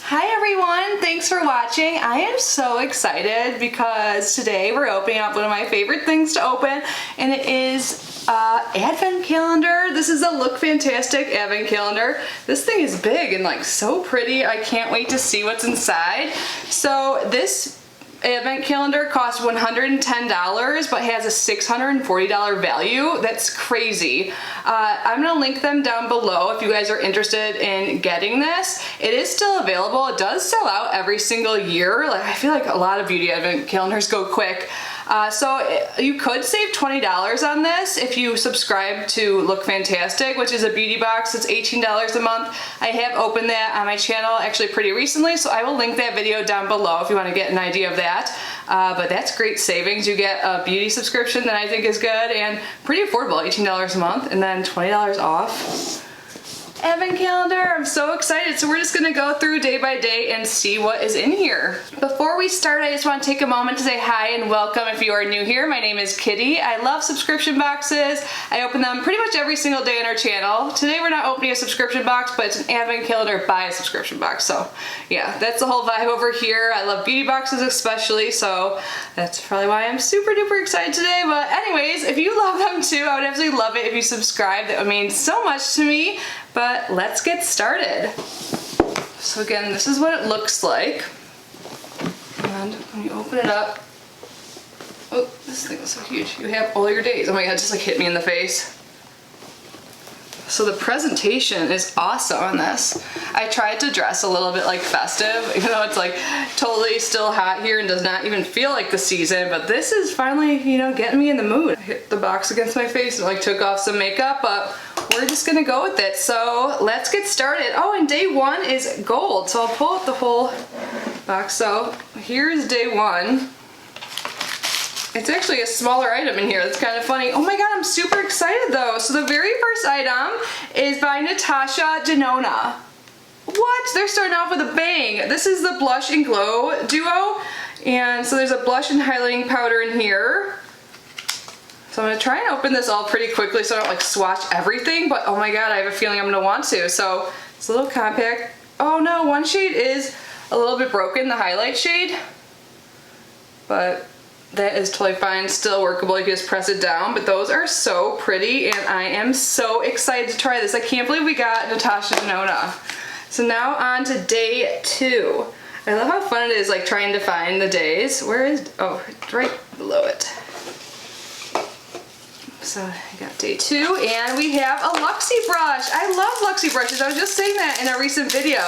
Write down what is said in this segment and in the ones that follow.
Hi everyone, thanks for watching. I am so excited because today we're opening up one of my favorite things to open, and it is advent calendar. This is a Look Fantastic advent calendar. This thing is big and like so pretty. I can't wait to see what's inside. So this advent calendar costs $110 but has a $640 value. That's crazy. I'm gonna link them down below if you guys are interested in getting this. It is still available. It does sell out every single year. Like, I feel like a lot of beauty advent calendars go quick. So you could save $20 on this if you subscribe to Look Fantastic, which is a beauty box. It's $18 a month. I have opened that on my channel actually pretty recently, so I will link that video down below if you want to get an idea of that. But that's great savings. You get a beauty subscription that I think is good and pretty affordable, $18 a month, and then $20 off. Advent calendar. I'm so excited. So we're just gonna go through day by day and see what is in here. Before we start, I just want to take a moment to say hi and welcome if you are new here. My name is Kitty. I love subscription boxes. I open them pretty much every single day on our channel. Today we're not opening a subscription box, but it's an advent calendar by a subscription box. So yeah, that's the whole vibe over here. I love beauty boxes especially, so that's probably why I'm super duper excited today. But anyways, if you love them too, I would absolutely love it if you subscribe. That would mean so much to me. But let's get started. So again, this is what it looks like. And when you open it up, oh, this thing is so huge. You have all your days. Oh my God, it just like hit me in the face. So the presentation is awesome on this. I tried to dress a little bit like festive, even though it's like totally still hot here and does not even feel like the season, but this is finally, you know, getting me in the mood. I hit the box against my face and like took off some makeup, but we're just gonna go with it. So let's get started. Oh, and day one is gold. So I'll pull out the whole box. So here's day one. It's actually a smaller item in here. That's kind of funny. Oh my God, I'm super excited though. So the very first item is by Natasha Denona. What? They're starting off with a bang. This is the Blush and Glow duo. And so there's a blush and highlighting powder in here. So I'm gonna try and open this all pretty quickly so I don't like swatch everything, but oh my God, I have a feeling I'm gonna want to. So it's a little compact. Oh no, one shade is a little bit broken, the highlight shade, but that is totally fine, still workable. You can just press it down, but those are so pretty and I am so excited to try this. I can't believe we got Natasha Denona. So now on to day two. I love how fun it is like trying to find the days. Where is, oh, it's right below it. So I got day two, and we have a Luxie brush. I love Luxie brushes. I was just saying that in a recent video.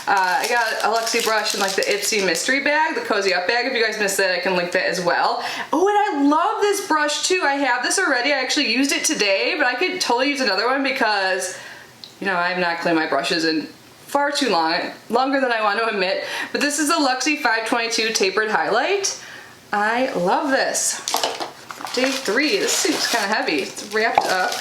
I got a Luxie brush in like the Ipsy mystery bag, the Cozy Up bag. If you guys missed that, I can link that as well. Oh, and I love this brush too. I have this already. I actually used it today, but I could totally use another one because, you know, I have not cleaned my brushes in far too long, longer than I want to admit. But this is a Luxie 522 Tapered Highlight. I love this. Day three, this seems kind of heavy. It's wrapped up.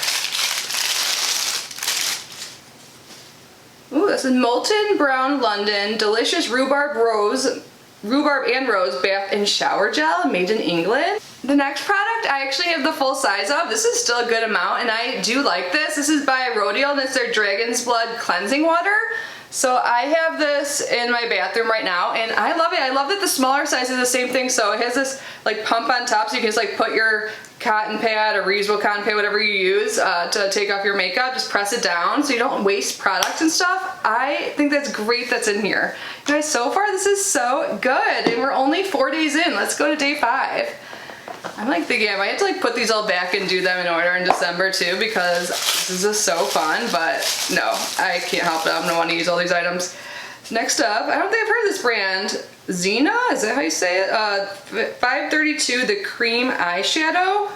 Ooh, this is Molten Brown London Delicious Rhubarb and Rose Bath and Shower Gel, made in England. The next product I actually have the full size of. This is still a good amount and I do like this. This is by Rodial and it's their Dragon's Blood Cleansing Water. So I have this in my bathroom right now and I love it. I love that the smaller size is the same thing. So it has this like pump on top so you can just like put your cotton pad or reusable cotton pad, whatever you use to take off your makeup, just press it down so you don't waste products and stuff. I think that's great that's in here. You guys, so far this is so good and we're only 4 days in. Let's go to day 5. I'm like thinking I might have to like put these all back and do them in order in December too because this is just so fun, but no, I can't help it. I'm gonna want to use all these items. Next up, I don't think I've heard of this brand. Xena, is that how you say it? 532, the cream eyeshadow.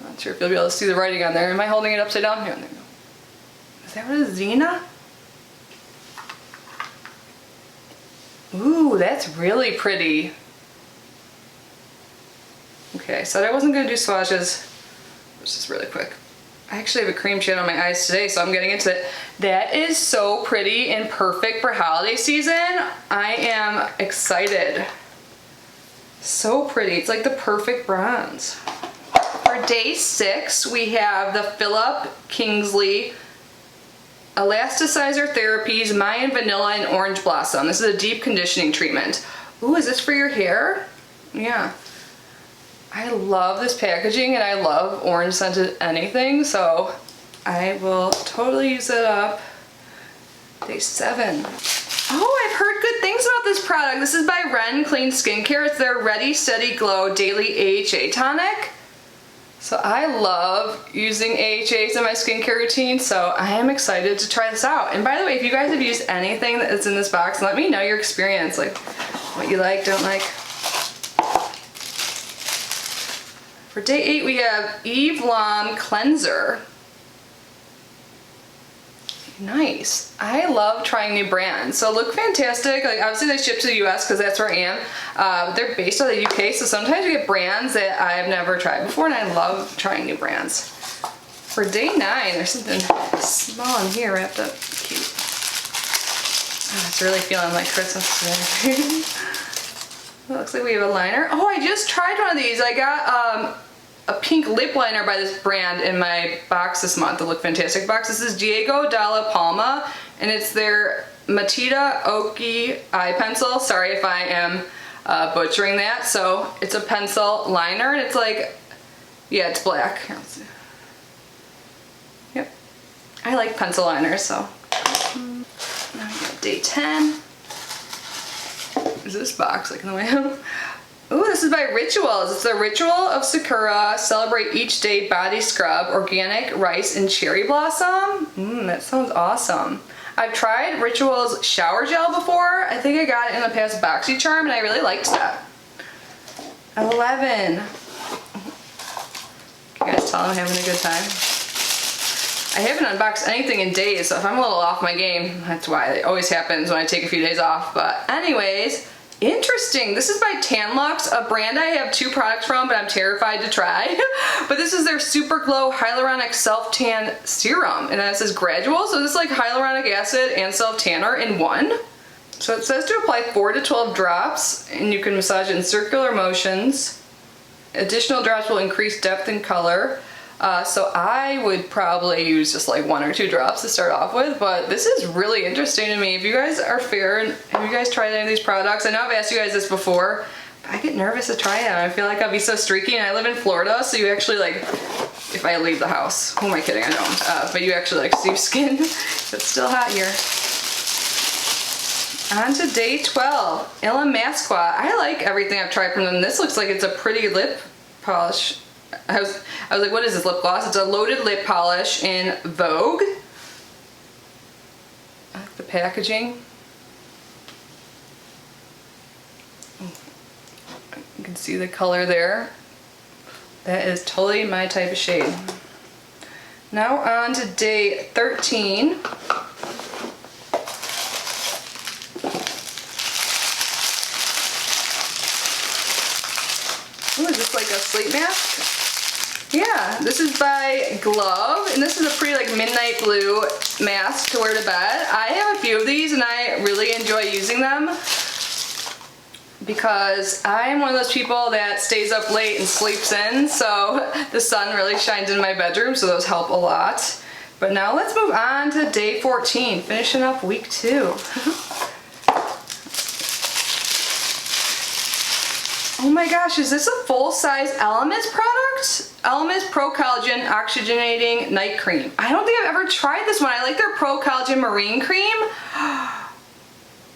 I'm not sure if you'll be able to see the writing on there. Am I holding it upside down? Here, there we go. Is that what it is, Xena? Ooh, that's really pretty. Okay, so I wasn't gonna do swatches. Let's just really quick. I actually have a cream shade on my eyes today, so I'm getting into it. That is so pretty and perfect for holiday season. I am excited. So pretty. It's like the perfect bronze. For day 6, we have the Philip Kingsley Elasticizer Therapies Mayan Vanilla and Orange Blossom. This is a deep conditioning treatment. Ooh, is this for your hair? Yeah. I love this packaging and I love orange scented anything, so I will totally use it up. Day 7. Oh, I've heard good things about this product. This is by Ren Clean Skincare. It's their Ready Steady Glow Daily AHA Tonic. So I love using AHAs in my skincare routine, so I am excited to try this out. And by the way, if you guys have used anything that's in this box, let me know your experience, like what you like, don't like. For day 8, we have Eve Lom Cleanser. Nice. I love trying new brands. So look fantastic. Like obviously they ship to the US because that's where I am. But they're based out of the UK, so sometimes we get brands that I have never tried before, and I love trying new brands. For day 9, there's something small in here wrapped up cute. Oh, it's really feeling like Christmas today. It looks like we have a liner. Oh, I just tried one of these. I got a pink lip liner by this brand in my box this month, the Look Fantastic box. This is Diego Dalla Palma, and it's their Matita Oki eye pencil. Sorry if I am butchering that. So it's a pencil liner, and it's like, yeah, it's black. Here, let's see. Yep. I like pencil liners, so. Now we got day 10. Is this box like in the way? Ooh, this is by Rituals. It's the Ritual of Sakura Celebrate Each Day Body Scrub, Organic Rice and Cherry Blossom. That sounds awesome. I've tried Rituals shower gel before. I think I got it in the past BoxyCharm and I really liked that. 11. Can you guys tell I'm having a good time? I haven't unboxed anything in days, so if I'm a little off my game, that's why. It always happens when I take a few days off. But anyways, interesting. This is by Tanlux, a brand I have 2 products from, but I'm terrified to try. But this is their Super Glow Hyaluronic Self Tan Serum, and it says gradual, so this is like hyaluronic acid and self tanner in one. So it says to apply 4 to 12 drops, and you can massage in circular motions. Additional drops will increase depth and color. So I would probably use just like 1 or 2 drops to start off with, but this is really interesting to me. If you guys are fair, and have you guys tried any of these products? I know I've asked you guys this before, but I get nervous to try them. I feel like I'll be so streaky, and I live in Florida, so you actually like, if I leave the house, who am I kidding? I don't. But you actually like see skin. It's still hot here. On to day 12, Illamasqua. I like everything I've tried from them. This looks like it's a pretty lip polish. I was like, what is this lip gloss? It's a loaded lip polish in Vogue. I like the packaging. You can see the color there. That is totally my type of shade. Now on to day 13. Ooh, is this like a sleep mask? Yeah, this is by Glove, and this is a pretty like midnight blue mask to wear to bed. I have a few of these and I really enjoy using them because I'm one of those people that stays up late and sleeps in, so the sun really shines in my bedroom, so those help a lot. But now let's move on to day 14, finishing up week 2. Oh my gosh, is this a full-size Elemis product? Elemis Pro Collagen Oxygenating Night Cream. I don't think I've ever tried this one. I like their Pro Collagen Marine Cream.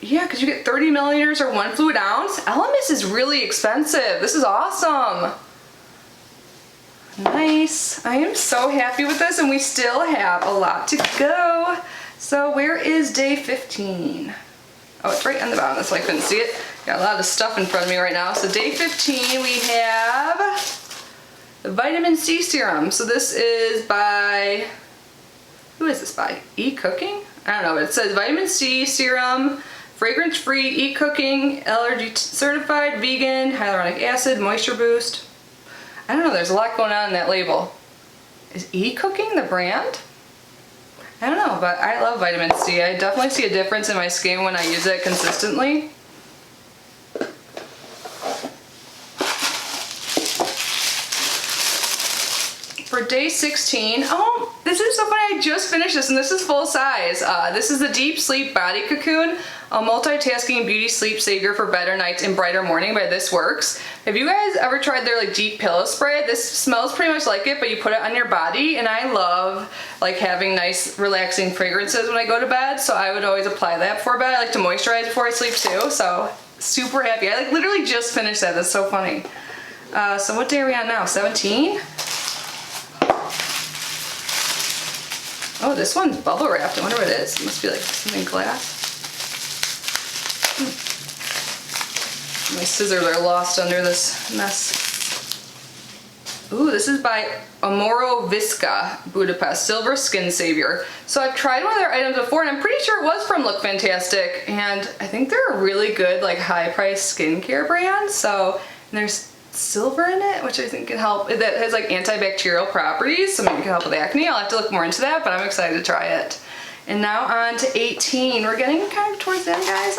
Yeah, because you get 30 milliliters or 1 fluid ounce. Elemis is really expensive. This is awesome. Nice. I am so happy with this, and we still have a lot to go. So where is day 15? Oh, it's right on the bottom. That's why I couldn't see it. Got a lot of stuff in front of me right now. So day 15, we have the Vitamin C Serum. So this is by, who is this by? E-Cooking? I don't know, but it says Vitamin C Serum, fragrance-free, E-Cooking, allergy certified, vegan, hyaluronic acid, moisture boost. I don't know, there's a lot going on in that label. Is E-Cooking the brand? I don't know, but I love vitamin C. I definitely see a difference in my skin when I use it consistently. For day 16, oh, This is so funny, I just finished this and this is full size. This is the Deep Sleep Body Cocoon, a multitasking beauty sleep savior for better nights and brighter morning by This Works. Have you guys ever tried their like deep pillow spray? This smells pretty much like it, but you put it on your body, and I love like having nice relaxing fragrances when I go to bed, so I would always apply that before bed. I like to moisturize before I sleep too, so super happy. I like literally just finished that, that's so funny. So what day are we on now, 17? Oh, this one's bubble wrapped. I wonder what it is. It must be like something glass. My scissors are lost under this mess. Ooh, this is by Amoro Visca Budapest Silver Skin Savior. So I've tried one of their items before, and I'm pretty sure it was from Look Fantastic, and I think they're a really good like high-priced skincare brand. So there's silver in it, which I think can help. That has like antibacterial properties, so maybe it can help with acne. I'll have to look more into that, but I'm excited to try it. And now on to 18. We're getting kind of towards the end, guys.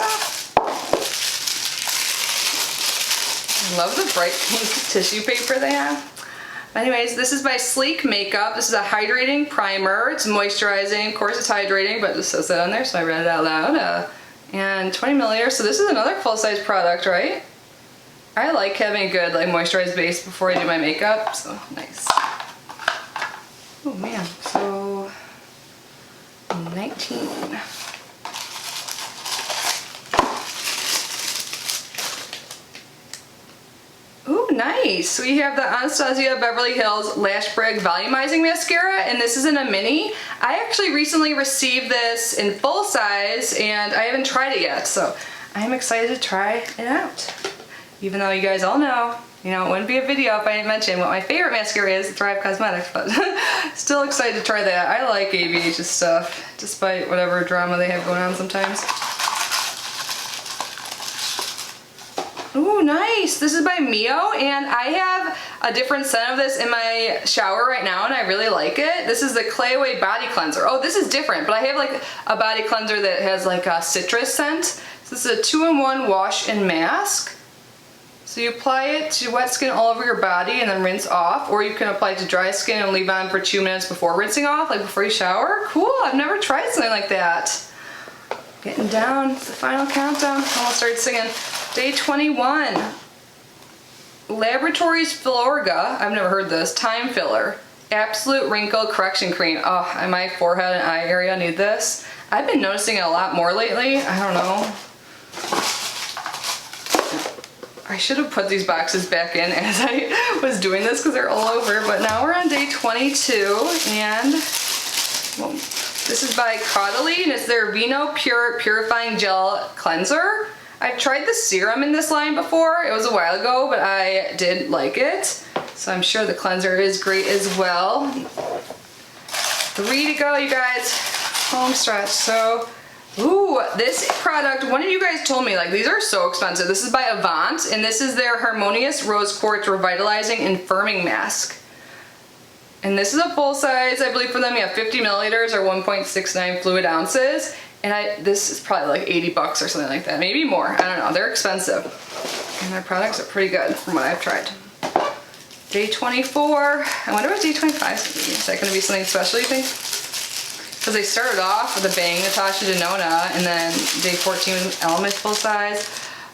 I love the bright pink tissue paper they have. Anyways, this is by Sleek Makeup. This is a hydrating primer. It's moisturizing. Of course, it's hydrating, but it just says that on there, so I read it out loud. And 20 milliliters. So this is another full-size product, right? I like having a good like moisturized base before I do my makeup, so nice. Oh man, so 19. Ooh, nice. We have the Anastasia Beverly Hills Lash Brag Volumizing Mascara, and this is in a mini. I actually recently received this in full size, and I haven't tried it yet, so I'm excited to try it out. Even though you guys all know, you know, it wouldn't be a video if I didn't mention what my favorite mascara is, Thrive Cosmetics, but still excited to try that. I like ABH's stuff, despite whatever drama they have going on sometimes. Ooh, nice. This is by Mio, and I have a different scent of this in my shower right now, and I really like it. This is the Clay Away Body Cleanser. Oh, this is different, but I have like a body cleanser that has like a citrus scent. So this is a 2-in-1 wash and mask. So you apply it to wet skin all over your body and then rinse off, or you can apply it to dry skin and leave on for 2 minutes before rinsing off, like before you shower. Cool, I've never tried something like that. Getting down to the final countdown. Almost started singing. Day 21. Laboratories Filorga, I've never heard this, Time Filler. Absolute Wrinkle Correction Cream. Oh, and my forehead and eye area need this. I've been noticing it a lot more lately. I don't know. I should have put these boxes back in as I was doing this because they're all over, but now we're on day 22, and well, this is by Caudalie, and it's their Vino Pure Purifying Gel Cleanser. I've tried the serum in this line before. It was a while ago, but I did like it, so I'm sure the cleanser is great as well. 3 to go, you guys. Home stretch. So ooh, this product, one of you guys told me, like, these are so expensive. This is by Avant, and this is their Harmonious Rose Quartz Revitalizing and Firming Mask. And this is a full size, I believe for them, you have 50 milliliters or 1.69 fluid ounces. And this is probably like 80 bucks or something like that, maybe more, I don't know. They're expensive. And their products are pretty good from what I've tried. Day 24, I wonder what day 25 is gonna be. Is that gonna be something special, you think? Because they started off with a bang, Natasha Denona, and then day 14 was Element full size.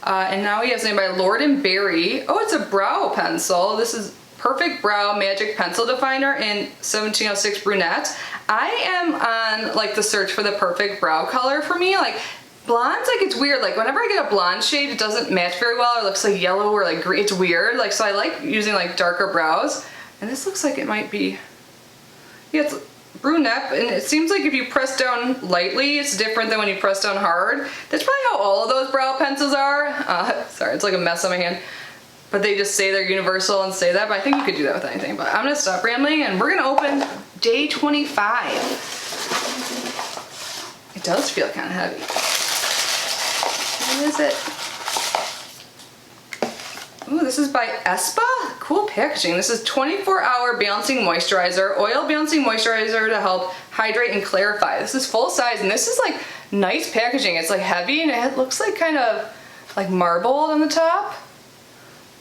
And now we have something by Lord & Berry. Oh, it's a brow pencil. This is Perfect Brow Magic Pencil Definer in 1706 Brunette. I am on like the search for the perfect brow color for me. Like blondes, like it's weird. Like whenever I get a blonde shade, it doesn't match very well, or it looks like yellow or like green. It's weird. Like, so I like using like darker brows. And this looks like it might be, yeah, it's brunette, and it seems like if you press down lightly, it's different than when you press down hard. That's probably how all of those brow pencils are. Sorry, it's like a mess on my hand. But they just say they're universal and say that, but I think you could do that with anything. But I'm gonna stop rambling, and we're gonna open day 25. It does feel kind of heavy. What is it? Ooh, this is by Espa? Cool packaging. This is 24-hour balancing moisturizer, oil balancing moisturizer to help hydrate and clarify. This is full size, and this is like nice packaging. It's like heavy, and it looks like kind of like marbled on the top.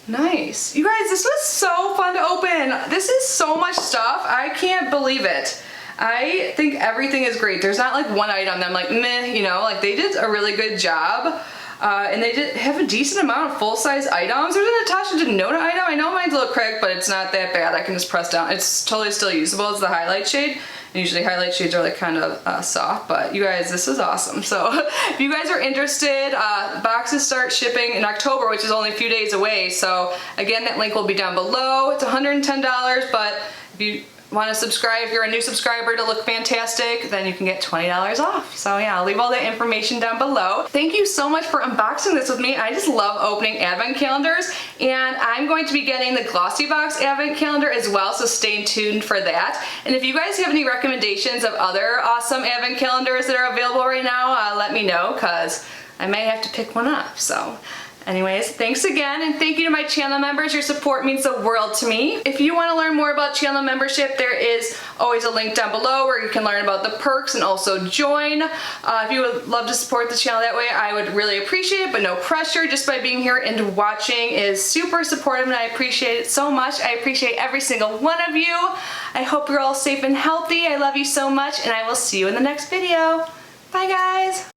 Nice. You guys, this was so fun to open. This is so much stuff. I can't believe it. I think everything is great. There's not like one item that I'm like, meh, you know, like they did a really good job. And they did have a decent amount of full-size items. There's a Natasha Denona item. I know mine's a little cracked, but it's not that bad. I can just press down. It's totally still usable. It's the highlight shade. And usually highlight shades are like kind of soft, but you guys, this is awesome. So if you guys are interested, boxes start shipping in October, which is only a few days away. So again, that link will be down below. It's $110, but if you want to subscribe, if you're a new subscriber to Look Fantastic, then you can get $20 off. So yeah, I'll leave all that information down below. Thank you so much for unboxing this with me. I just love opening advent calendars, and I'm going to be getting the Glossy Box advent calendar as well, so stay tuned for that. And if you guys have any recommendations of other awesome advent calendars that are available right now, let me know, because I may have to pick one up. So anyways, thanks again, and thank you to my channel members. Your support means the world to me. If you want to learn more about channel membership, there is always a link down below where you can learn about the perks and also join. If you would love to support the channel that way, I would really appreciate it, but no pressure. Just by being here and watching is super supportive, and I appreciate it so much. I appreciate every single one of you. I hope you're all safe and healthy. I love you so much, and I will see you in the next video. Bye, guys.